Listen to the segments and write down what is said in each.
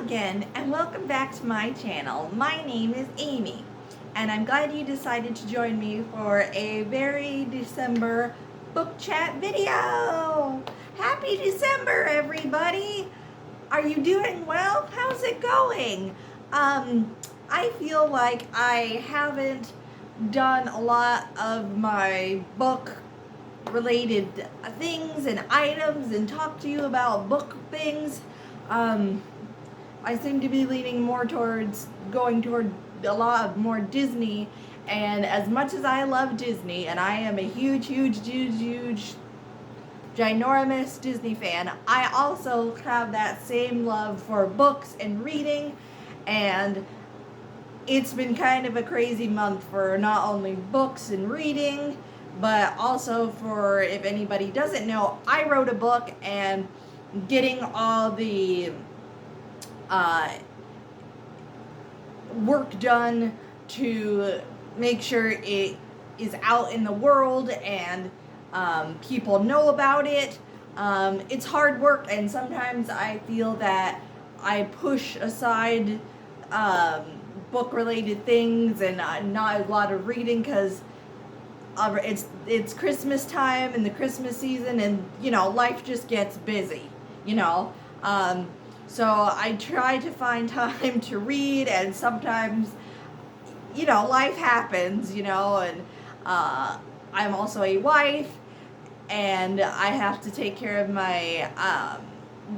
again, and welcome back to my channel. My name is Amy, and I'm glad you decided to join me for a very December book chat video. Happy December, everybody! Are you doing well? How's it going? I feel like I haven't done a lot of my book related things and items and talked to you about book things. I seem to be leaning more towards going toward a lot of more Disney, and as much as I love Disney, and I am a huge ginormous Disney fan, I also have that same love for books and reading, and it's been kind of a crazy month for not only books and reading, but also for, if anybody doesn't know, I wrote a book, and getting all the work done to make sure it is out in the world and people know about it. It's hard work, and sometimes I feel that I push aside book related things and not a lot of reading because it's Christmas time and the Christmas season, and life just gets busy, so I try to find time to read, and sometimes life happens, and I'm also a wife, and I have to take care of my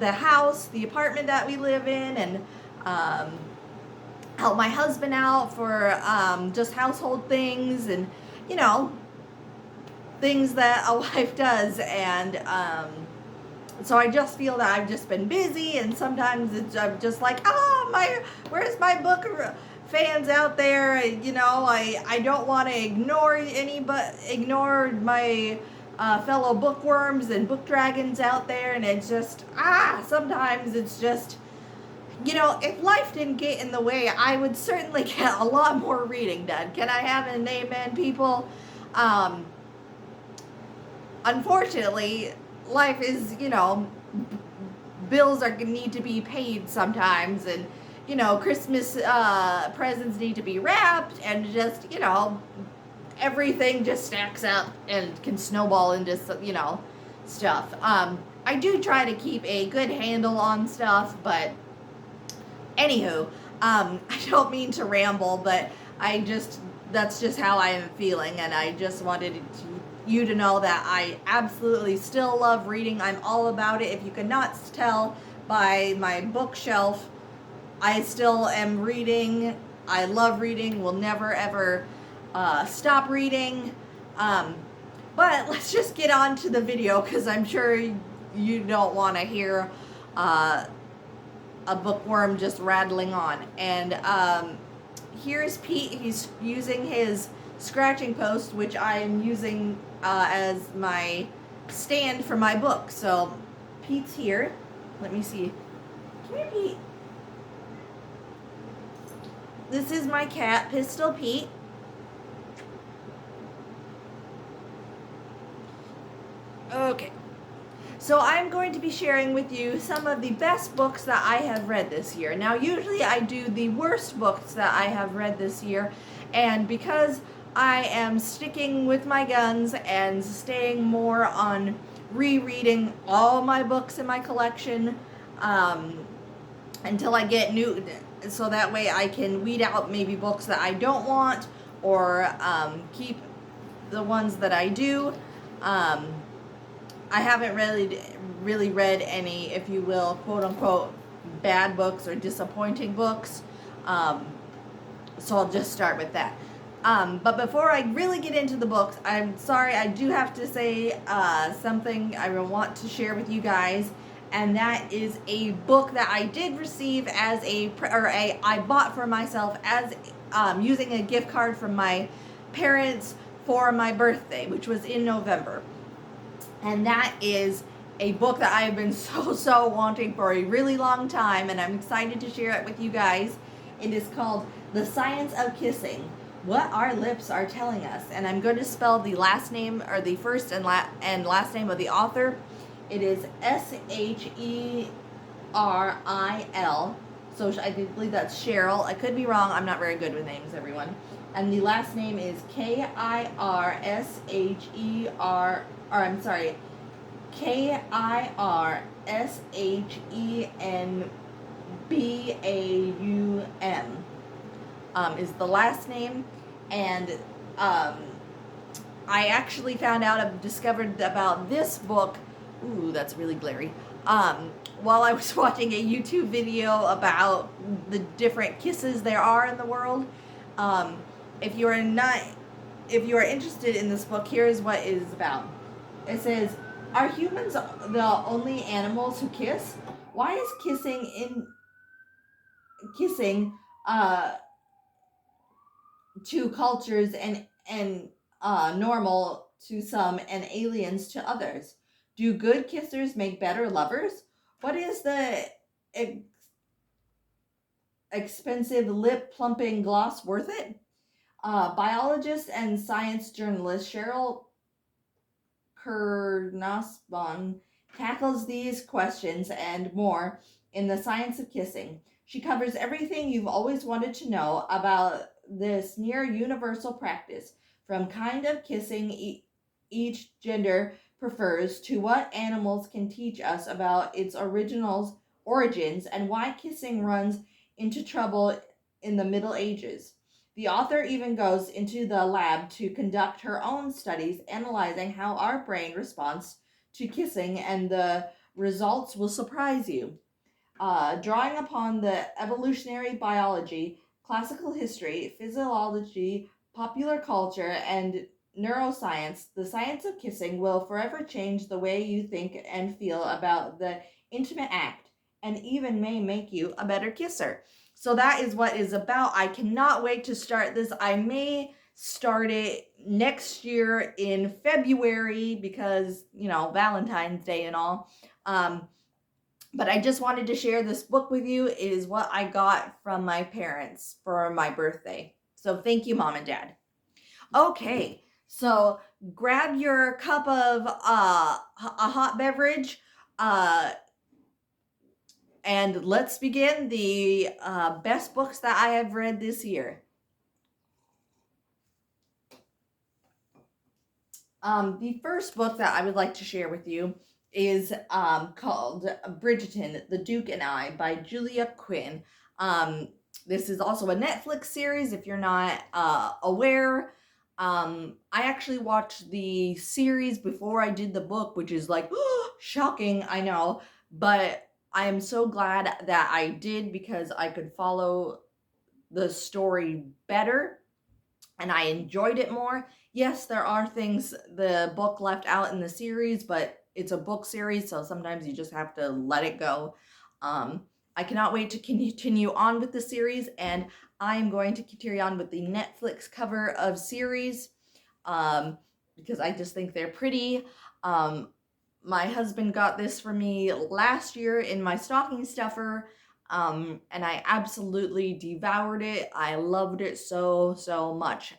the house, the apartment that we live in, and help my husband out for just household things, and things that a wife does, and so I just feel that I've just been busy, and sometimes I'm just like, where's my book fans out there? I don't want to ignore my fellow bookworms and book dragons out there, and it's just sometimes it's just if life didn't get in the way, I would certainly get a lot more reading done. Can I have an amen, people? Unfortunately, life is, bills need to be paid sometimes, and Christmas presents need to be wrapped, and just everything just stacks up and can snowball into stuff. I do try to keep a good handle on stuff, but anywho, I don't mean to ramble, but that's just how I am feeling, and I just wanted you to know that I absolutely still love reading. I'm all about it. If you could not tell by my bookshelf, I still am reading. I love reading. Will never ever stop reading. But let's just get on to the video, because I'm sure you don't want to hear a bookworm just rattling on. And here's Pete. He's using his scratching post, which I am using as my stand for my book. So Pete's here. Let me see. Come here, Pete. This is my cat, Pistol Pete. Okay. So I'm going to be sharing with you some of the best books that I have read this year. Now, usually I do the worst books that I have read this year, and because I am sticking with my guns and staying more on rereading all my books in my collection until I get new, so that way I can weed out maybe books that I don't want, or keep the ones that I do. I haven't really read any, if you will, quote unquote, bad books or disappointing books. So I'll just start with that. But before I really get into the books, I'm sorry, I do have to say something I want to share with you guys, and that is a book that I did receive as I bought for myself as using a gift card from my parents for my birthday, which was in November. And that is a book that I have been so wanting for a really long time, and I'm excited to share it with you guys. It is called The Science of Kissing: What Our Lips Are Telling Us. And I'm going to spell the last name, or the first and last name of the author. It is Sheril So I believe that's Cheryl. I could be wrong. I'm not very good with names, everyone. And the last name is Kirsher, or I'm sorry, Kirshenbaum, is the last name. And I actually discovered about this book. Ooh, that's really glary. While I was watching a YouTube video about the different kisses there are in the world. If you are interested in this book, here is what it is about. It says, "Are humans the only animals who kiss? Why is kissing to cultures and normal to some and aliens to others? Do good kissers make better lovers? What is the expensive lip plumping gloss worth it?" Biologist and science journalist Cheryl Kernasbon tackles these questions and more in The Science of Kissing. She covers everything you've always wanted to know about this near universal practice, from kind of kissing each gender prefers to what animals can teach us about its origins and why kissing runs into trouble in the Middle Ages. The author even goes into the lab to conduct her own studies analyzing how our brain responds to kissing, and the results will surprise you. Drawing upon the evolutionary biology, classical history, physiology, popular culture, and neuroscience, The Science of Kissing will forever change the way you think and feel about the intimate act, and even may make you a better kisser. So that is what it's about. I cannot wait to start this. I may start it next year in February because, Valentine's Day and all. But I just wanted to share this book with you. It is what I got from my parents for my birthday. So thank you, Mom and Dad. Okay, so grab your cup of a hot beverage, and let's begin the best books that I have read this year. The first book that I would like to share with you is called Bridgerton, The Duke and I by Julia Quinn. This is also a Netflix series if you're not aware. I actually watched the series before I did the book, which is like shocking, I know, but I am so glad that I did because I could follow the story better and I enjoyed it more. Yes, there are things the book left out in the series, but it's a book series, so sometimes you just have to let it go. I cannot wait to continue on with the series, and I am going to continue on with the Netflix cover of series because I just think they're pretty. My husband got this for me last year in my stocking stuffer, and I absolutely devoured it. I loved it so, so much.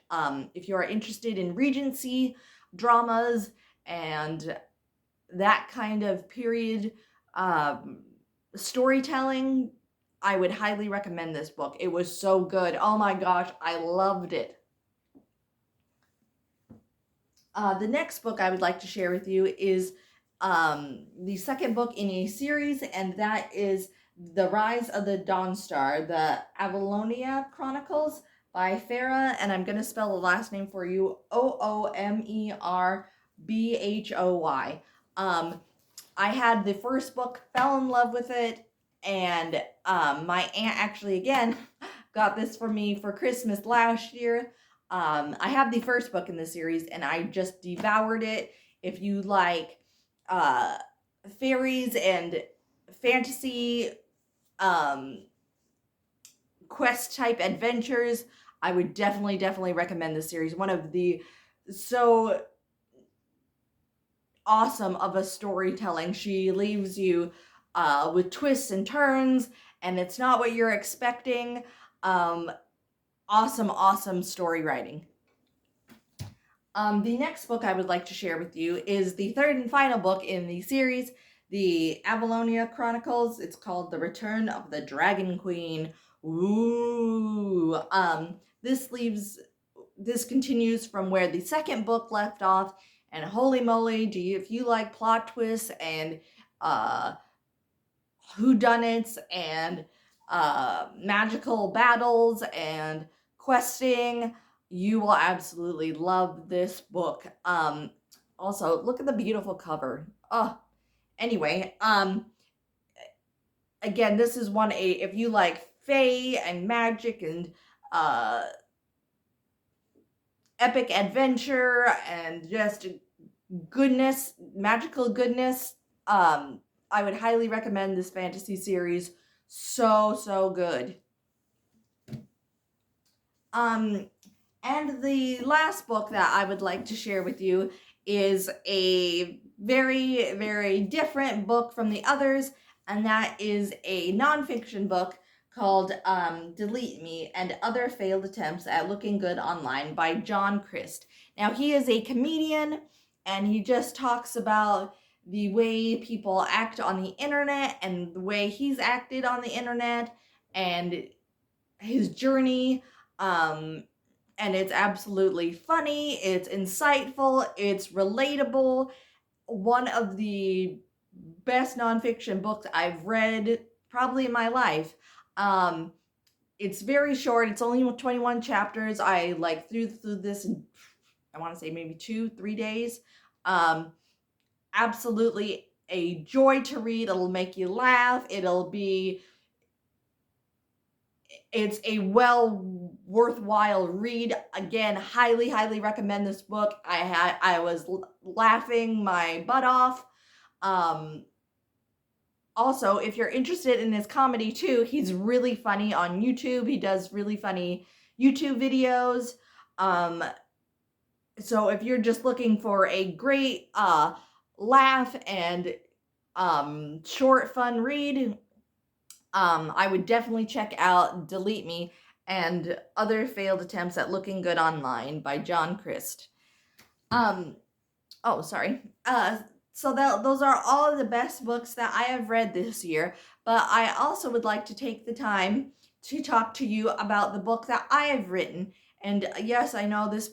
If you are interested in Regency dramas and that kind of period storytelling, I would highly recommend this book. It was so good. Oh my gosh, I loved it. The next book I would like to share with you is the second book in a series, and that is The Rise of the Dawn Star, the Avalonia Chronicles by Farah, and I'm going to spell the last name for you, Oomerbhoy. I had the first book, fell in love with it, and my aunt actually, again, got this for me for Christmas last year. I have the first book in the series, and I just devoured it. If you like fairies and fantasy quest type adventures, I would definitely recommend this series. One of the so awesome of a storytelling. She leaves you with twists and turns, and it's not what you're expecting. Awesome story writing. The next book I would like to share with you is the third and final book in the series, the Avalonia Chronicles. It's called The Return of the Dragon Queen. Ooh. This continues from where the second book left off, and holy moly, if you like plot twists and whodunits and magical battles and questing, you will absolutely love this book. Also, look at the beautiful cover. Anyway, again, this is if you like fae and magic and epic adventure and just goodness, magical goodness, I would highly recommend this fantasy series. So good. And the last book that I would like to share with you is a very, very different book from the others, and that is a nonfiction book called Delete Me and Other Failed Attempts at Looking Good Online by John Crist. Now, he is a comedian, and he just talks about the way people act on the internet and the way he's acted on the internet and his journey. And it's absolutely funny, it's insightful, it's relatable. One of the best nonfiction books I've read probably in my life. It's very short. It's only 21 chapters. I through this in, I want to say maybe 2-3 days. Absolutely a joy to read. It'll make you laugh. It's a worthwhile read. Again, highly recommend this book. I was laughing my butt off. Also, if you're interested in his comedy too, he's really funny on YouTube. He does really funny YouTube videos. So if you're just looking for a great laugh and short fun read, I would definitely check out Delete Me and Other Failed Attempts at Looking Good Online by John Crist. So those are all of the best books that I have read this year, but I also would like to take the time to talk to you about the book that I have written. And yes, I know this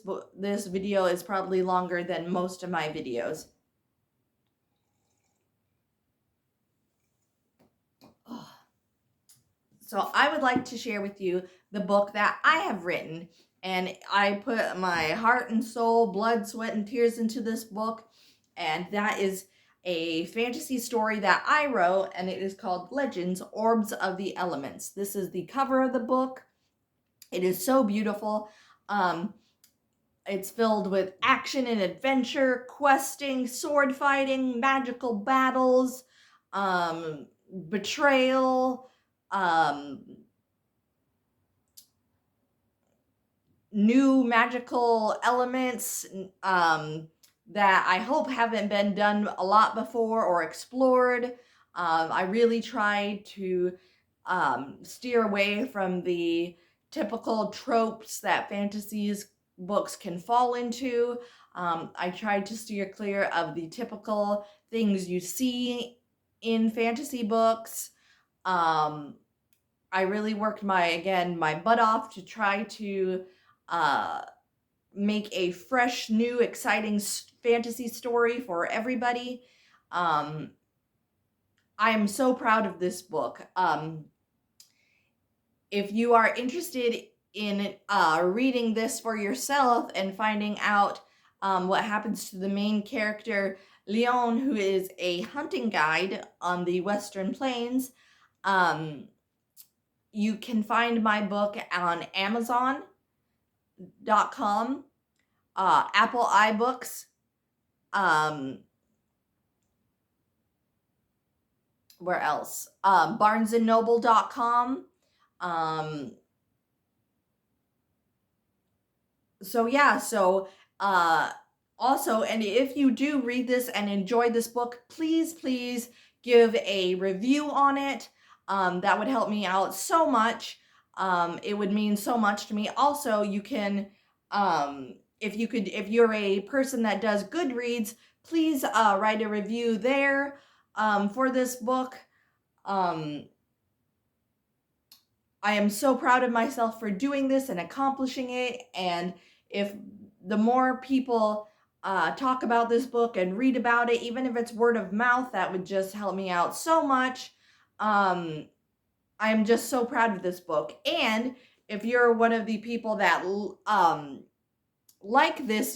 video is probably longer than most of my videos. So I would like to share with you the book that I have written, and I put my heart and soul, blood, sweat, and tears into this book, and that is a fantasy story that I wrote, and it is called Legends: Orbs of the Elements. This is the cover of the book. It is so beautiful. It's filled with action and adventure, questing, sword fighting, magical battles, betrayal, new magical elements that I hope haven't been done a lot before or explored. I really tried to steer away from the typical tropes that fantasies books can fall into. I tried to steer clear of the typical things you see in fantasy books. I really worked my butt off to try to make a fresh, new, exciting fantasy story for everybody. I am so proud of this book. If you are interested in reading this for yourself and finding out what happens to the main character, Leon, who is a hunting guide on the Western Plains, you can find my book on Amazon.com, Apple iBooks, where else? BarnesandNoble.com. Also, and if you do read this and enjoy this book, please give a review on it. That would help me out so much. It would mean so much to me. Also, you can, if you're a person that does Goodreads, please write a review there. for this book. I am so proud of myself for doing this and accomplishing it. And if the more people talk about this book and read about it, even if it's word of mouth, that would just help me out so much. I am just so proud of this book. And if you're one of the people that like this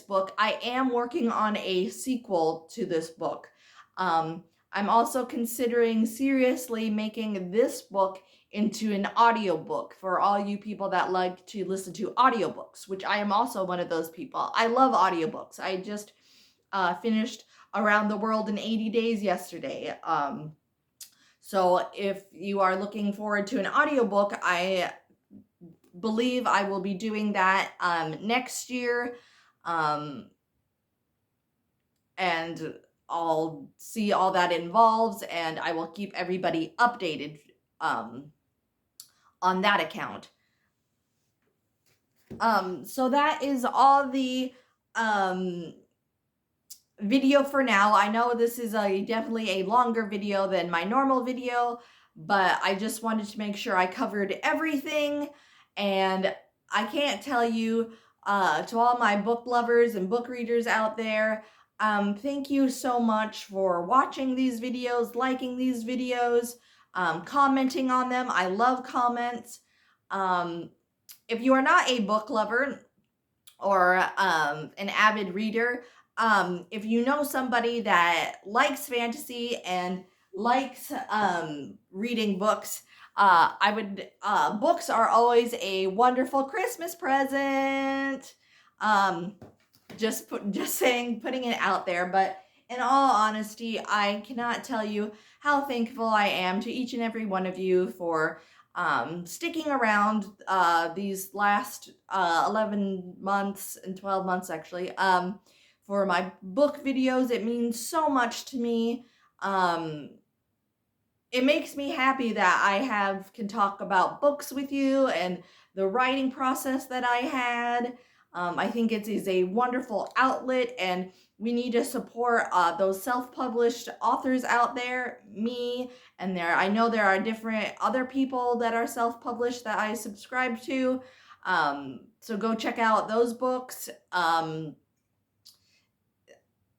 book, I am working on a sequel to this book. I'm also considering seriously making this book into an audiobook for all you people that like to listen to audiobooks, which I am also one of those people. I love audiobooks. I just finished Around the World in 80 Days yesterday. So if you are looking forward to an audiobook, I believe I will be doing that next year. And I'll see all that involves, and I will keep everybody updated on that account. So that is all the video for now. I know this is definitely a longer video than my normal video, but I just wanted to make sure I covered everything. And I can't tell you, to all my book lovers and book readers out there, thank you so much for watching these videos, liking these videos, commenting on them. I love comments. If you are not a book lover or an avid reader, if you know somebody that likes fantasy and likes reading books, books are always a wonderful Christmas present. Just putting it out there. But in all honesty, I cannot tell you how thankful I am to each and every one of you for sticking around these last 11 months and 12 months actually for my book videos. It means so much to me. It makes me happy that I can talk about books with you and the writing process that I had. I think it is a wonderful outlet, and we need to support those self-published authors out there, me, and I know there are different other people that are self-published that I subscribe to. So go check out those books.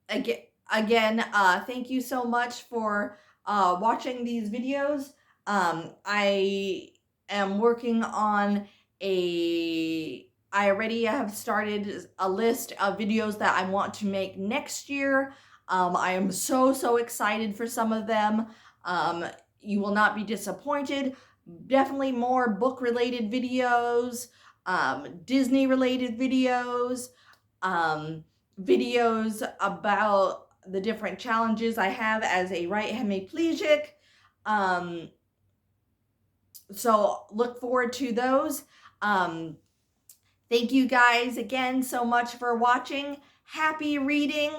Again, thank you so much for watching these videos. I am working on I already have started a list of videos that I want to make next year. I am so excited for some of them. You will not be disappointed. Definitely more book-related videos, Disney-related videos, videos about the different challenges I have as a right hemiplegic. So look forward to those. Thank you guys again so much for watching. Happy reading.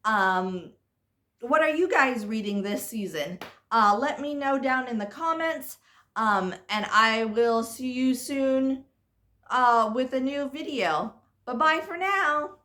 What are you guys reading this season? Let me know down in the comments. And I will see you soon with a new video. Bye-bye for now.